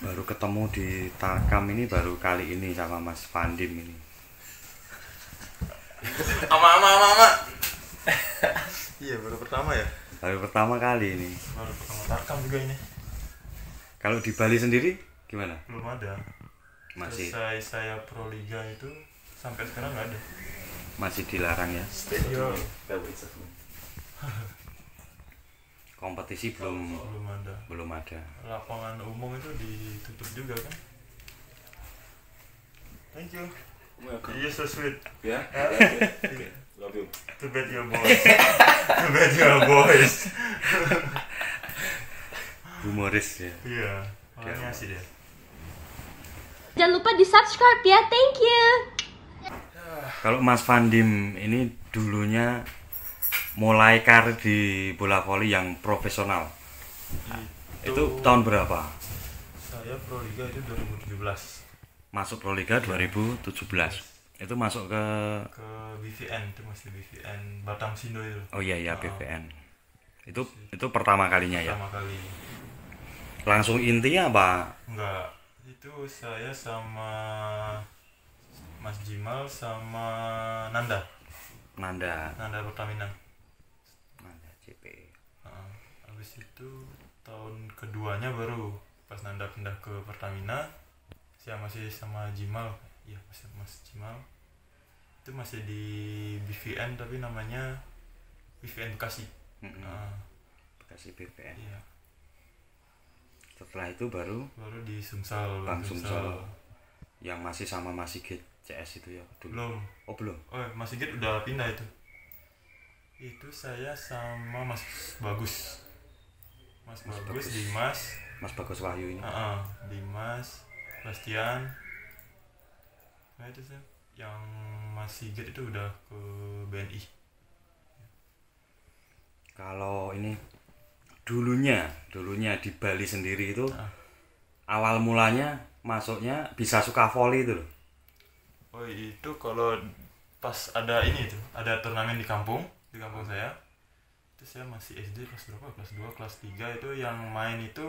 Baru ketemu di Tarkam ini baru kali ini sama Mas Fandim ini. Ama. Iya, baru pertama ya. Baru pertama kali ini. Baru pertama Tarkam juga ini. Kalau di Bali sendiri gimana? Belum ada. Masih Selesai saya Pro Liga itu sampai sekarang nggak ada. masih dilarang ya. Stadion Kompetisi belum belum ada. Lapangan umum itu ditutup juga kan. Thank you. You're so sweet. Yeah. Okay. Love you. Too bad you're boys. Too bad you're boys. Humoris ya. Iya, orangnya asik dia. Jangan lupa di subscribe ya, thank you. Kalau Mas Fandim ini dulunya mulai karir di bola voli yang profesional. Itu tahun berapa? Saya Pro Liga itu 2017 Masuk Pro Liga 2017. Itu masuk ke ke BVN, itu masih BVN Batam Sindo itu. oh iya ya BVN. Itu pertama kalinya ya. Pertama kali. Langsung intinya apa? Enggak, itu saya sama Mas Jimal sama Nanda Pertamina. Nanda CP. Habis itu tahun keduanya baru pas Nanda pindah ke Pertamina, saya masih sama Jimal, ya masih Mas Jimal. Itu masih di BVN tapi namanya BVN Bekasi. Bekasi BVN. Iya. Setelah itu baru Baru di Sumsel. Bang Sumsel yang masih sama Mas Sigit CS itu ya dulu. Belum. Oh belum. Mas Sigit udah pindah itu. Itu saya sama Mas Bagus. Mas Bagus, Dimas. Mas Bagus Wahyu ini. Dimas, Bastian. Nah itu sih. Yang Mas Sigit itu udah ke BNI. Kalau ini dulunya di Bali sendiri itu awal mulanya masuknya bisa suka voli itu loh. Oh itu kalau pas ada ini tuh, ada turnamen di kampung saya. Itu saya masih SD kelas berapa? Kelas 2, kelas 3 itu yang main itu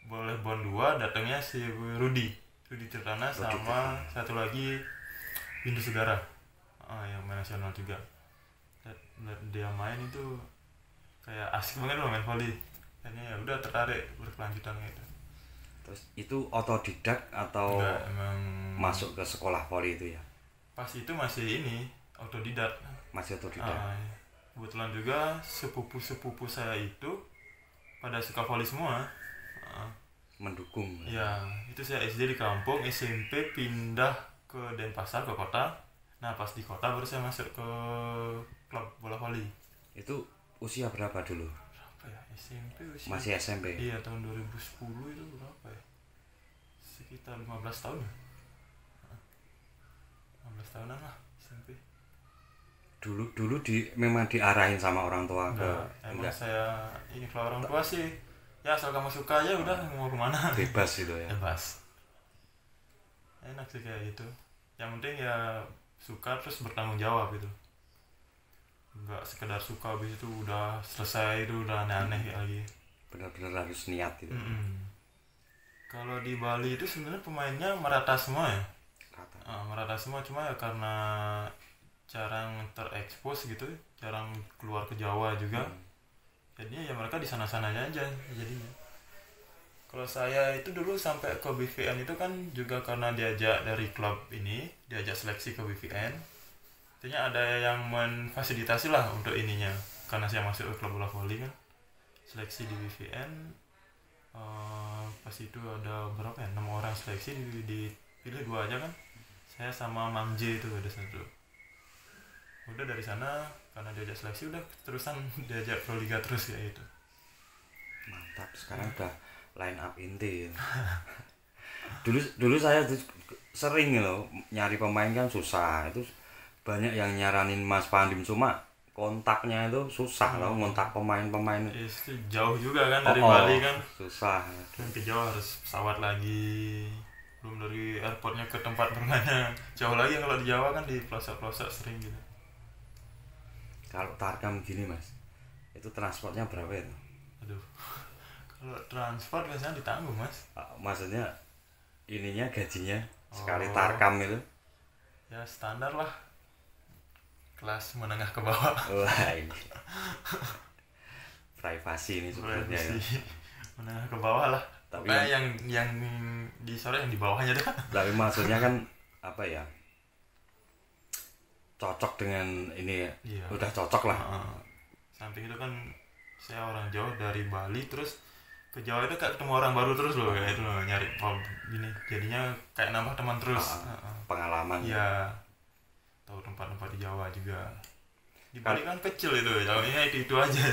boleh Bon 2, datangnya si Rudi Tirtana sama satu lagi Windu Segara. Yang main nasional juga. Dia main itu kayak asik banget loh main volley. Kayaknya ya udah tertarik berkelanjutan gitu. Terus itu otodidak atau Enggak, emang masuk ke sekolah voli itu ya? pas itu masih ini otodidak. Masih otodidak. Kebetulan juga sepupu saya itu pada suka voli semua. Mendukung. Ya, itu saya SD di kampung, SMP pindah ke Denpasar ke kota. Nah, pas di kota baru saya masuk ke klub bola voli. Itu usia berapa dulu? Berapa ya? SMP usia. Masih SMP. Iya, tahun 2010 itu berapa ya? Sekitar 15 tahun. 15 tahunan lah SMP. Dulu memang diarahin sama orang tua ke emang saya ini kalau orang tua sih ya asal kamu suka aja udah mau kemana bebas gitu ya. Bebas, enak sih kayak gitu. Yang penting ya suka terus bertanggung jawab gitu, nggak sekedar suka habis itu udah selesai itu udah aneh-aneh lagi. Benar-benar harus niat gitu. Kalau di Bali itu sebenarnya pemainnya merata semua ya. Merata semua, cuma ya karena jarang terekspos gitu, jarang keluar ke Jawa juga. Jadinya ya mereka di sana-sananya aja jadinya. Kalau saya itu dulu sampai ke BVN itu kan juga karena diajak dari klub ini, diajak seleksi ke BVN. Artinya ada yang memfasilitasi lah untuk ininya. Karena saya masuk ke klub bola voli kan, seleksi di BVN. Pas itu ada berapa ya? 6 orang seleksi, dipilih 2 aja kan. Saya sama Mang J itu ada satu. Udah dari sana karena diajak seleksi udah terusan diajak Pro Liga terus ya itu. Mantap, sekarang udah line up inti. dulu saya sering loh nyari pemain kan susah. Itu banyak yang nyaranin Mas Fandim, cuma kontaknya itu susah loh, ngontak pemain-pemain. Itu jauh juga kan dari Bali kan. Susah. Dan ke Jawa harus pesawat lagi. Belum dari airportnya ke tempat bermainnya jauh lagi. Kalau di Jawa kan di pelosok-pelosok sering gitu. Kalau Tarkam gini Mas, itu transportnya berapa itu? Aduh, kalau transport biasanya ditanggung Mas. Maksudnya ininya gajinya sekali Oh. tarkam itu? Ya standar lah, kelas menengah ke bawah. Wah ini privasi ini sebenarnya ya. Sih menengah ke bawah lah. Tapi Pokoknya yang di sore yang di bawahnya dah. Tapi maksudnya kan apa ya? Cocok dengan ini ya. Iya. Udah cocok lah. Samping itu kan saya orang Jawa dari Bali, terus ke Jawa itu kayak ketemu orang baru terus loh, kayak itu loh, nyari gini, jadinya kayak nambah teman terus. Pengalaman. Iya, tahu tempat-tempat di Jawa juga. Di Bali kan kecil itu, jauhnya itu aja.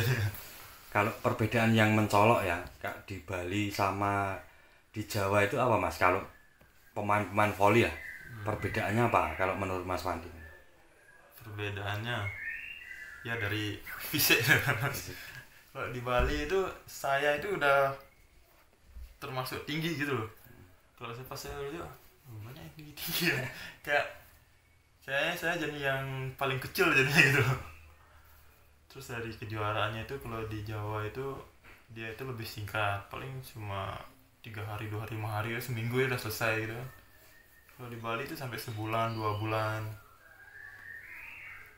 Kalau perbedaan yang mencolok ya Kak, di Bali sama di Jawa itu apa Mas? Kalau pemain-pemain voli ya, perbedaannya apa kalau menurut Mas Wandi? Perbedaannya ya dari fisik. Kalau di Bali itu saya itu udah termasuk tinggi gitu loh. Kalau saya lihat, mana yang tinggi ya? Kayak saya jadi yang paling kecil jadinya gitu. Terus dari kejuaraannya itu kalau di Jawa itu dia itu lebih singkat, paling cuma 3 hari, 2 hari, 5 hari, ya seminggu ya udah selesai gitu. Kalau di Bali itu sampai sebulan, 2 bulan,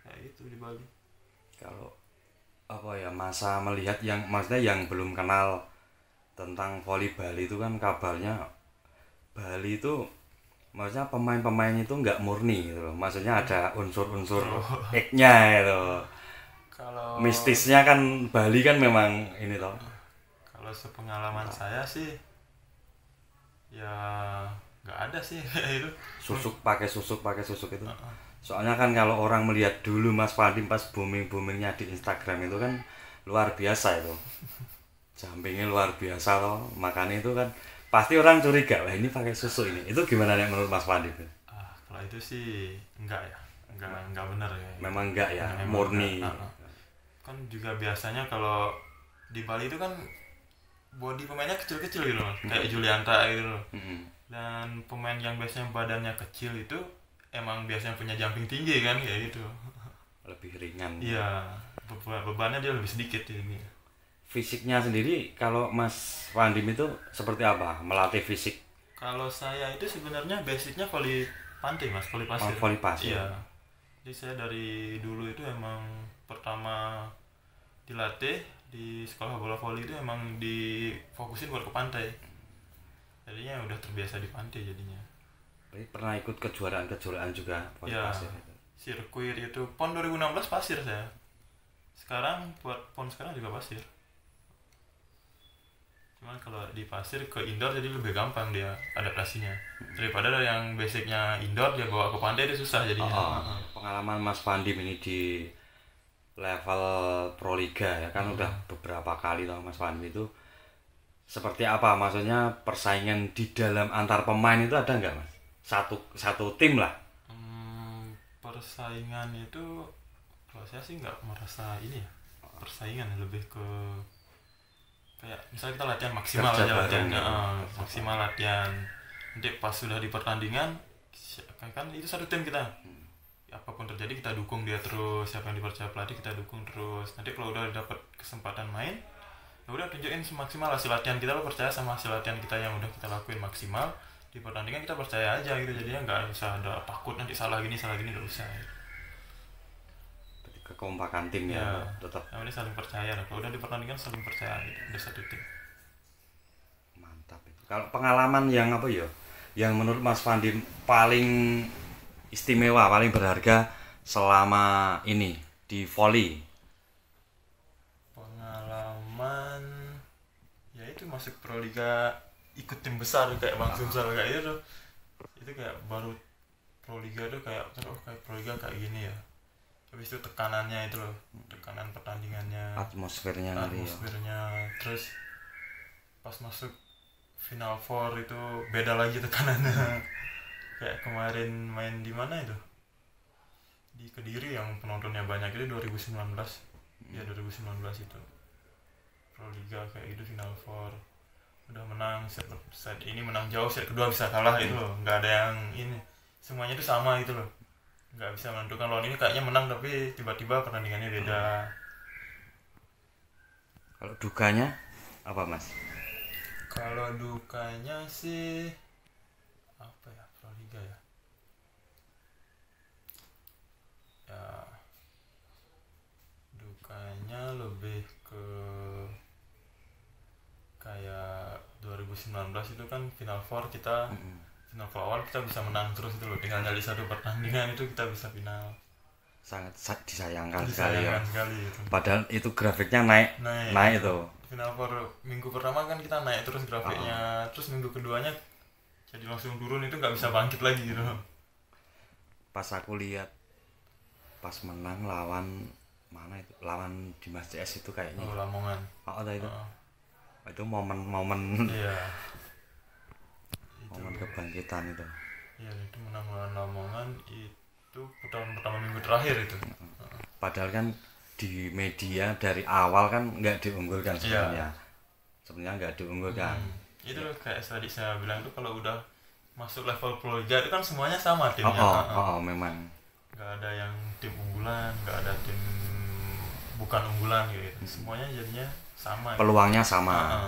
kayak gitu di Bali. Kalau apa ya, masa melihat yang maksudnya yang belum kenal tentang voli Bali itu kan kabarnya Bali itu maksudnya pemain-pemain itu nggak murni gitu loh. Maksudnya ada unsur-unsur nya gitu. Kalau Mistisnya kan Bali kan memang ini toh. Kalau sepengalaman saya sih ya nggak ada sih kayak itu. susuk pakai susuk itu. Soalnya kan kalau orang melihat dulu Mas Fandi pas boomingnya di Instagram itu kan luar biasa itu. Jumpingnya luar biasa loh. Makanya itu kan pasti orang curiga, wah ini pakai susu ini. Itu gimana nih menurut Mas Fandi? Kalau itu sih enggak ya, enggak benar ya. Memang enggak ya, Memang murni. enggak. Kan juga biasanya kalau di Bali itu kan body pemainnya kecil-kecil gitu loh, kayak Julianta gitu loh. Dan pemain yang biasanya badannya kecil itu emang biasanya punya jumping tinggi kan, kayak gitu. Lebih ringan. Iya, bebannya dia lebih sedikit ini. Fisiknya sendiri kalau Mas Fandi itu seperti apa? Melatih fisik? Kalau saya itu sebenarnya basicnya voli pantai mas, voli pasir. Voli pasir. Iya. Jadi saya dari dulu itu emang pertama dilatih di sekolah bola voli itu emang difokusin buat ke pantai. Jadinya udah terbiasa di pantai jadinya. Jadi pernah ikut kejuaraan juga voli Ya, pasir itu? sirkuit itu PON 2016 pasir saya. Sekarang buat PON sekarang juga pasir. Cuman kalau di pasir ke indoor jadi lebih gampang dia adaptasinya. Daripada yang basicnya indoor dia bawa ke pantai itu susah jadinya. Pengalaman Mas Fandi ini di level Proliga ya kan udah beberapa kali tau Mas Fandi itu seperti apa, maksudnya persaingan di dalam antar pemain itu ada nggak Mas? Satu tim lah. Persaingan itu kalau saya sih nggak merasa ini ya, persaingan lebih ke kayak misalnya kita latihan maksimal Kerja aja bareng, latihan, maksimal latihan, nanti pas sudah di pertandingan kan itu satu tim kita, apapun terjadi kita dukung dia terus, siapa yang dipercaya pelatih kita dukung terus, nanti kalau udah dapat kesempatan main ya udah tunjukin semaksimal hasil latihan kita, lo percaya sama hasil latihan kita yang udah kita lakuin maksimal, di pertandingan kita percaya aja gitu, jadinya nggak usah ada takut nanti salah gini nggak usah gitu. Kekompakan tim ya, tetap. Yang ini saling percaya lah. Kalau udah di pertandingan saling percaya gitu. Udah satu tim. Mantap itu. Kalau pengalaman yang apa ya? Yang menurut Mas Fandi paling istimewa, paling berharga selama ini di voli. Pengalaman ya itu masuk Proliga, ikut tim besar kayak Bang Sumsel kayak itu. Itu kayak baru Proliga tuh kayak Proliga kayak gini ya. Habis itu tekanannya itu loh, tekanan pertandingannya, Atmosfernya terus pas masuk Final Four itu beda lagi tekanannya. Kayak kemarin main di mana itu, di Kediri yang penontonnya banyak itu 2019 ya, 2019 itu Proliga kayak gitu, Final Four udah menang set ini menang jauh, set kedua bisa kalah itu loh, nggak ada yang ini, semuanya itu sama gitu loh, nggak bisa menentukan lawan ini kayaknya menang tapi tiba-tiba pertandingannya beda. Kalau dukanya apa Mas? Kalau dukanya sih apa ya, Proliga ya, ya dukanya lebih ke kayak 2019 itu kan Final Four kita, Final Four awal kita bisa menang terus itu loh, tinggal dari satu pertandingan itu kita bisa final. Sangat disayangkan sekali ya. Sekali itu. Padahal itu grafiknya naik itu. Final Four minggu pertama kan kita naik terus grafiknya, terus minggu keduanya jadi langsung turun, itu nggak bisa bangkit lagi gitu. Pas aku lihat pas menang lawan mana itu, lawan Dimas CS itu kayaknya. Oh, Lamongan. Itu. Itu momen Iya. momen kebangkitan itu. Iya, itu menang lawan Lamongan itu putaran pertama minggu terakhir itu. Padahal kan di media dari awal kan nggak diunggulkan sebenarnya. Sebenarnya nggak diunggulkan. Itu kayak tadi saya bilang tuh, kalau udah masuk level Proliga itu kan semuanya sama timnya. Memang. Nggak ada yang tim unggulan, nggak ada tim bukan unggulan gitu. Semuanya jadinya sama. Peluangnya sama.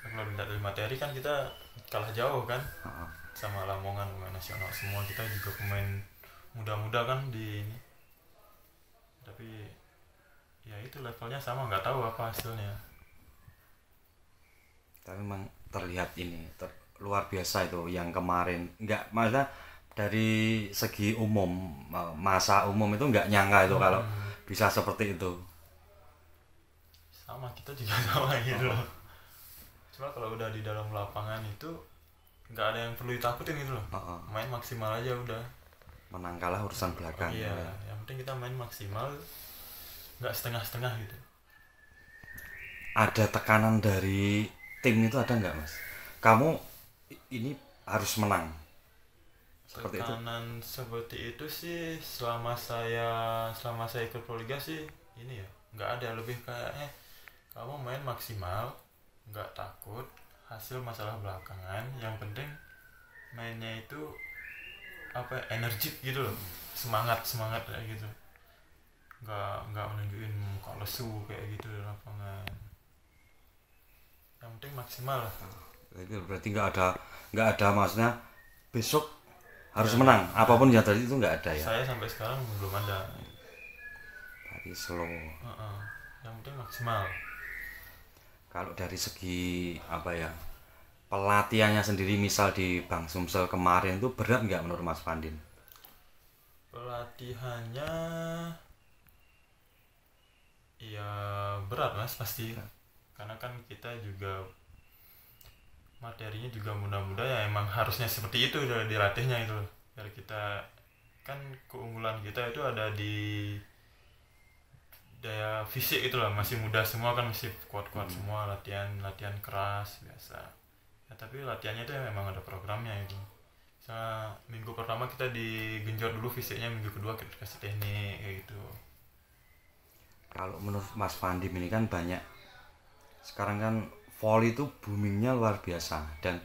Kalau dilihat dari materi kan kita kalah jauh kan. Sama Lamongan, pemain nasional semua, kita juga pemain muda-muda kan di ini. Tapi ya itu levelnya sama, nggak tahu apa hasilnya. Tapi memang terlihat ini luar biasa itu yang kemarin. Nggak, maksudnya dari segi umum, masa umum itu nggak nyangka itu kalau bisa seperti itu. Sama, kita juga sama gitu loh. Cuma kalau udah di dalam lapangan itu nggak ada yang perlu ditakutin gitu loh. Main maksimal aja udah. Menang kalah urusan belakang. Iya, yang penting kita main maksimal, nggak setengah-setengah gitu. Ada tekanan dari tim itu ada nggak, Mas? Kamu ini harus menang. Seperti tekanan itu? Seperti itu sih selama saya ikut Proliga sih ini ya nggak ada, lebih kayaknya kamu main maksimal, nggak takut hasil masalah belakangan, yang penting mainnya itu apa, energik gitu loh, semangat kayak gitu, nggak menunjukin muka lesu kayak gitu di lapangan, yang penting maksimal lah. Berarti nggak ada maksudnya besok harus menang apapun yang tadi itu nggak ada ya? Saya sampai sekarang belum ada. Berarti slow. Yang penting maksimal. Kalau dari segi apa ya, pelatihannya sendiri, misal di Bang Sumsel kemarin itu berat nggak menurut Mas Fandin? Pelatihannya ya berat Mas, pasti. Karena kan kita juga materinya juga muda-muda ya, emang harusnya seperti itu dilatihnya itu loh. Biar kita kan keunggulan kita itu ada di daya fisik itu lah, masih muda semua kan, masih kuat-kuat semua, latihan keras biasa ya, tapi latihannya itu memang ada programnya itu. Misalnya minggu pertama kita digenjot dulu fisiknya, minggu kedua kita kasih teknik kayak gitu. Kalau menurut Mas Fandi ini kan banyak sekarang kan volley itu boomingnya luar biasa, dan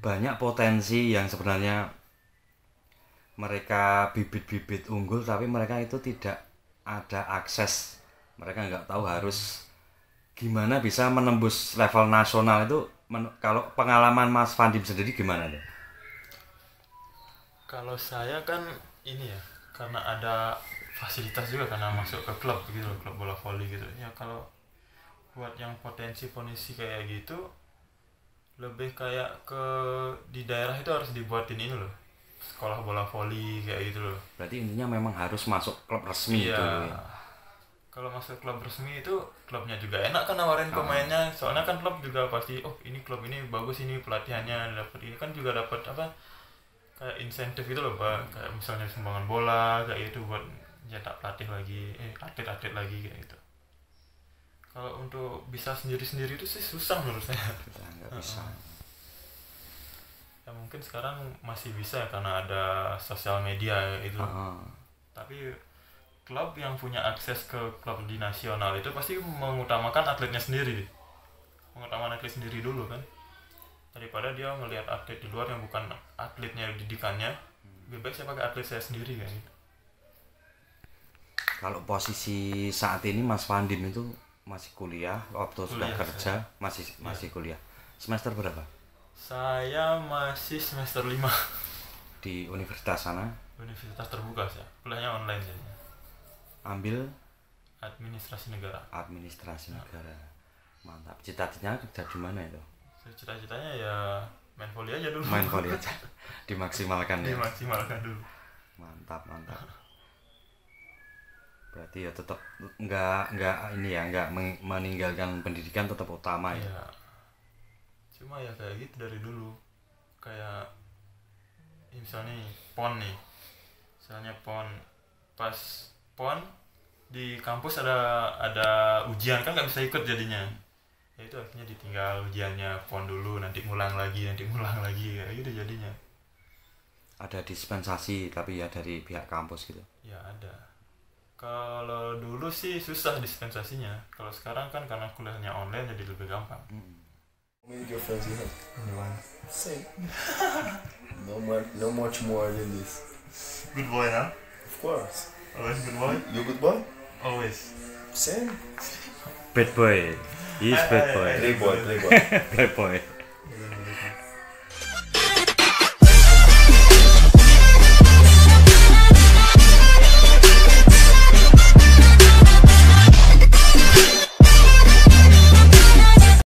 banyak potensi yang sebenarnya mereka bibit-bibit unggul tapi mereka itu tidak ada akses. Mereka nggak tahu harus gimana bisa menembus level nasional itu. Kalau pengalaman Mas Fandi sendiri gimana tuh? Kalau saya kan ini ya, karena ada fasilitas juga, karena masuk ke klub gitu, klub bola voli gitu ya. Kalau buat yang potensi kayak gitu, lebih kayak ke di daerah itu harus dibuatin ini loh, sekolah bola voli kayak gitu loh. Berarti intinya memang harus masuk klub resmi itu ya. Kalau masuk klub resmi itu klubnya juga enak kan nawarin pemainnya, soalnya kan klub juga pasti ini klub ini bagus, ini pelatihannya dapat, ini kan juga dapat apa kayak insentif gitu loh Pak, kayak misalnya sumbangan bola kayak gitu buat cetak pelatih lagi, atlet-atlet lagi kayak gitu. Kalau untuk bisa sendiri-sendiri itu sih susah menurut saya. Nggak bisa. Ya mungkin sekarang masih bisa karena ada sosial media itu. Tapi klub yang punya akses ke klub di nasional itu pasti mengutamakan atletnya sendiri, mengutamakan atlet sendiri dulu kan, daripada dia ngelihat atlet di luar yang bukan atletnya, didikannya. Lebih baik saya pakai atlet saya sendiri kan gitu. Kalau posisi saat ini Mas Fandim itu masih kuliah, waktu sudah kerja saya masih kuliah. Semester berapa? Saya masih semester 5 di universitas sana. Universitas terbuka sih, kuliahnya online jadinya. Ambil Administrasi negara. administrasi negara. Mantap. Cita-citanya kerja di mana itu? Cita-citanya ya main volley aja dulu. Main volley aja. Dimaksimalkan ya. Dimaksimalkan dulu. Mantap. Berarti ya tetap nggak ini ya, nggak meninggalkan pendidikan, tetap utama ya. Iya. Cuma ya kayak gitu dari dulu. Kayak misalnya nih, PON nih. Misalnya PON, pas PON di kampus ada ujian kan nggak bisa ikut jadinya. Ya itu akhirnya ditinggal ujiannya, PON dulu, nanti ngulang lagi kayak gitu jadinya. Ada dispensasi tapi ya dari pihak kampus gitu. Ya ada. Kalau dulu sih susah dispensasinya. Kalau sekarang kan karena kuliahnya online jadi lebih gampang. How many girlfriends you have? Only one. Same. No much more than this. Good boy now. Of course. Always good boy. You good boy? Always. Same. Bad boy. He's bad boy. Playboy. Playboy.